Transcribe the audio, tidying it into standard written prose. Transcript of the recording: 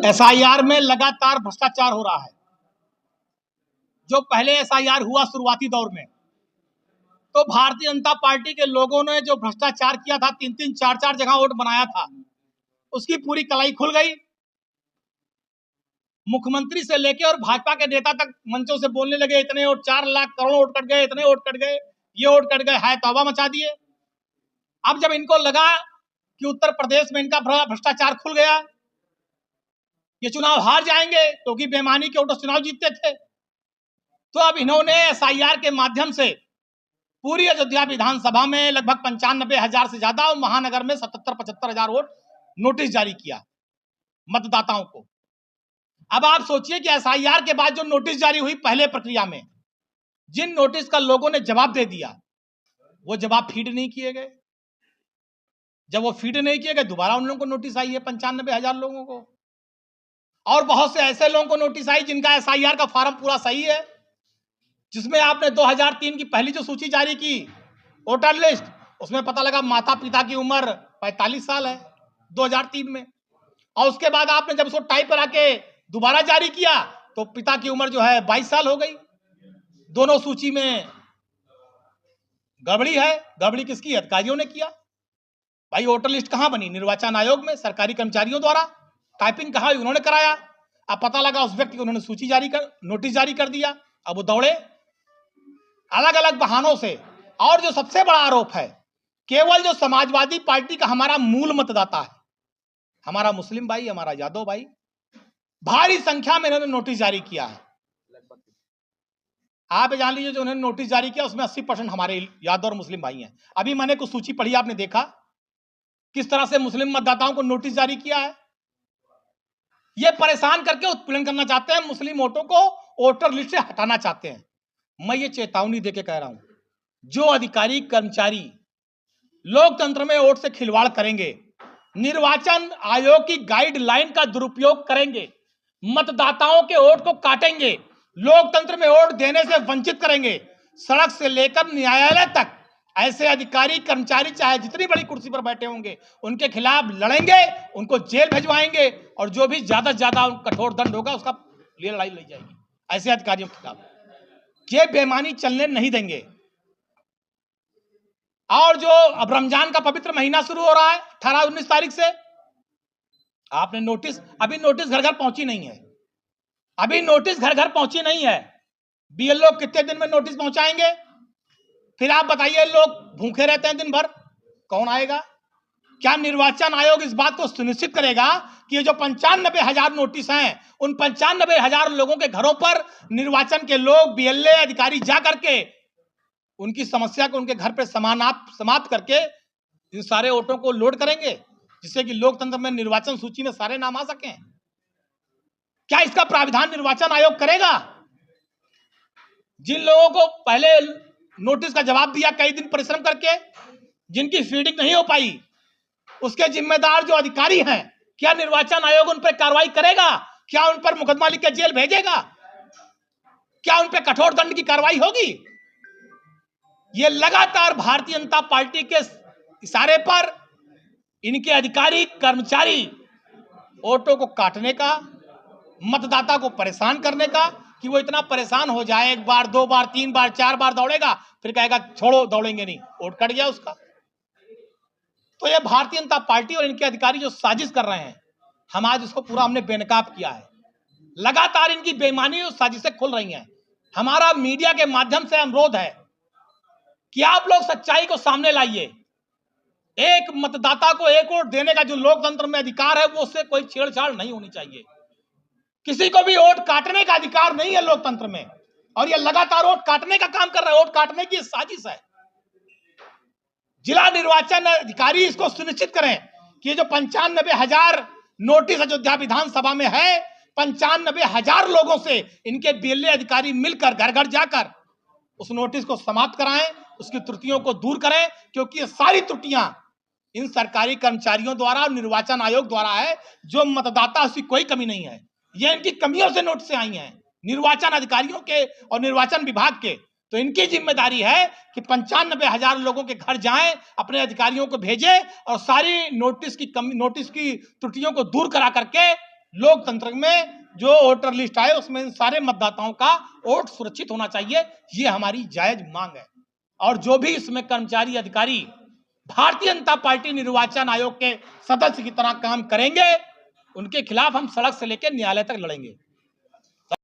SIR में लगातार भ्रष्टाचार हो रहा है। जो पहले एसआईआर हुआ शुरुआती दौर में, तो भारतीय जनता पार्टी के लोगों ने जो भ्रष्टाचार किया था, 3-3, 4-4 जगह वोट बनाया था, उसकी पूरी कलाई खुल गई। मुख्यमंत्री से लेके और भाजपा के नेता तक मंचों से बोलने लगे, इतने vote, 4 lakh crore vote cut गए, इतने वोट कट गए, ये वोट कट गए, हाय तौबा मचा दिए। अब जब इनको लगा कि उत्तर प्रदेश में इनका भ्रष्टाचार खुल गया, ये चुनाव हार जाएंगे, क्योंकि बेईमानी के वोटों से चुनाव जीतते थे, तो अब इन्होंने एसआईआर के माध्यम से पूरी अयोध्या विधानसभा में लगभग 95,000 से ज्यादा और महानगर में 77-75,000 वोट नोटिस जारी किया मतदाताओं को। अब आप सोचिए कि एसआईआर के बाद जो नोटिस जारी हुई पहले प्रक्रिया में, जिन नोटिस का लोगों ने जवाब दे दिया, वो जवाब फीड नहीं किए गए। जब वो फीड नहीं किए गए, दोबारा उन लोगों को नोटिस आई है 95,000 लोगों को। और बहुत से ऐसे लोगों को नोटिस आई जिनका एसआईआर का फॉर्म पूरा सही है, जिसमें आपने 2003 की पहली जो सूची जारी की वोटर लिस्ट, उसमें पता लगा माता पिता की उम्र 45 साल है 2003 में, और उसके बाद आपने जब उसको टाइप करा के दोबारा जारी किया तो पिता की उम्र जो है 22 साल हो गई। दोनों सूची में गड़बड़ी है। गड़बड़ी किसकी है? अधिकारियों ने किया। भाई वोटर लिस्ट कहां बनी? निर्वाचन आयोग में, सरकारी कर्मचारियों द्वारा। टाइपिंग कहां? उन्होंने कराया। अब पता लगा उस व्यक्ति को उन्होंने सूची जारी कर, नोटिस जारी कर दिया। अब वो दौड़े अलग अलग बहानों से। और जो सबसे बड़ा आरोप है, केवल जो समाजवादी पार्टी का हमारा मूल मतदाता है, हमारा मुस्लिम भाई, हमारा यादव भाई, भारी संख्या में इन्होंने नोटिस जारी किया है। आप जान लीजिए, जो उन्होंने नोटिस जारी किया उसमें 80% हमारे यादव और मुस्लिम भाई हैं। अभी मैंने कुछ सूची पढ़ी, आपने देखा किस तरह से मुस्लिम मतदाताओं को नोटिस जारी किया है। ये परेशान करके उत्पीड़न करना चाहते हैं, मुस्लिम वोटों को वोटर लिस्ट से हटाना चाहते हैं। मैं ये चेतावनी देके कह रहा हूं, जो अधिकारी कर्मचारी लोकतंत्र में वोट से खिलवाड़ करेंगे, निर्वाचन आयोग की गाइडलाइन का दुरुपयोग करेंगे, मतदाताओं के वोट को काटेंगे, लोकतंत्र में वोट देने से वंचित करेंगे, सड़क से लेकर न्यायालय तक ऐसे अधिकारी कर्मचारी चाहे जितनी बड़ी कुर्सी पर बैठे होंगे, उनके खिलाफ लड़ेंगे, उनको जेल भिजवाएंगे, और जो भी ज्यादा से ज्यादा कठोर दंड होगा उसका लिए लड़ाई लड़ी जाएगी ऐसे अधिकारियों के खिलाफ। ये बेईमानी चलने नहीं देंगे। और जो अब रमजान का पवित्र महीना शुरू हो रहा है 18-19 तारीख से, आपने नोटिस, अभी नोटिस घर घर पहुंची नहीं है। अभी नोटिस घर घर पहुंची नहीं है। बीएलओ कितने दिन में नोटिस पहुंचाएंगे? फिर आप बताइए, लोग भूखे रहते हैं दिन भर, कौन आएगा? क्या निर्वाचन आयोग इस बात को सुनिश्चित करेगा कि ये जो 95,000 नोटिस हैं, उन 95,000 लोगों के घरों पर निर्वाचन के लोग, बीएलए अधिकारी जा करके उनकी समस्या को उनके घर पर समाप्त करके इन सारे वोटों को लोड करेंगे, जिससे कि लोकतंत्र में निर्वाचन सूची में सारे नाम आ सकें? क्या इसका प्राविधान निर्वाचन आयोग करेगा? जिन लोगों को पहले नोटिस का जवाब दिया कई दिन परिश्रम करके, जिनकी फीडिंग नहीं हो पाई, उसके जिम्मेदार जो अधिकारी हैं, क्या निर्वाचन आयोग उन पर कार्रवाई करेगा? क्या उन पर मुकदमा लिख के जेल भेजेगा? क्या उन पर कठोर दंड की कार्रवाई होगी? ये लगातार भारतीय जनता पार्टी के इशारे पर इनके अधिकारी कर्मचारी वोटों को काटने का, मतदाता को परेशान करने का, कि वो इतना परेशान हो जाए, 1 बार 2 बार 3 बार 4 बार दौड़ेगा, फिर कहेगा छोड़ो, दौड़ेंगे नहीं, वोट कट गया उसका। तो ये भारतीय जनता पार्टी और इनके अधिकारी जो साजिश कर रहे हैं, हम आज उसको पूरा हमने बेनकाब किया है। लगातार इनकी बेईमानी और साजिशें खुल रही हैं। हमारा मीडिया के माध्यम से अनुरोध है कि आप लोग सच्चाई को सामने लाइए। एक मतदाता को एक वोट देने का जो लोकतंत्र में अधिकार है, वो उससे कोई छेड़छाड़ नहीं होनी चाहिए। किसी को भी वोट काटने का अधिकार नहीं है लोकतंत्र में, और ये लगातार वोट काटने का काम कर रहा है। वोट काटने की साजिश है। जिला निर्वाचन अधिकारी इसको सुनिश्चित करें कि ये जो 95,000 नोटिस अयोध्या विधानसभा में है, 95,000 लोगों से इनके बीएलए अधिकारी मिलकर घर घर जाकर उस नोटिस को समाप्त कराएं, उसकी त्रुटियों को दूर करें, क्योंकि ये सारी त्रुटियां इन सरकारी कर्मचारियों द्वारा और निर्वाचन आयोग द्वारा है। जो मतदाता, उसकी कोई कमी नहीं है। ये इनकी कमियों से नोटिस आई हैं, निर्वाचन अधिकारियों के और निर्वाचन विभाग के। तो इनकी जिम्मेदारी है कि 95,000 लोगों के घर जाएं, अपने अधिकारियों को भेजें और सारी नोटिस की त्रुटियों को दूर करा करके लोकतंत्र में जो वोटर लिस्ट आए उसमें इन सारे मतदाताओं का वोट सुरक्षित होना चाहिए, ये हमारी जायज मांग है। और जो भी इसमें कर्मचारी अधिकारी भारतीय जनता पार्टी निर्वाचन आयोग के सदस्य की तरह काम करेंगे, उनके खिलाफ हम सड़क से लेकर न्यायालय तक लड़ेंगे।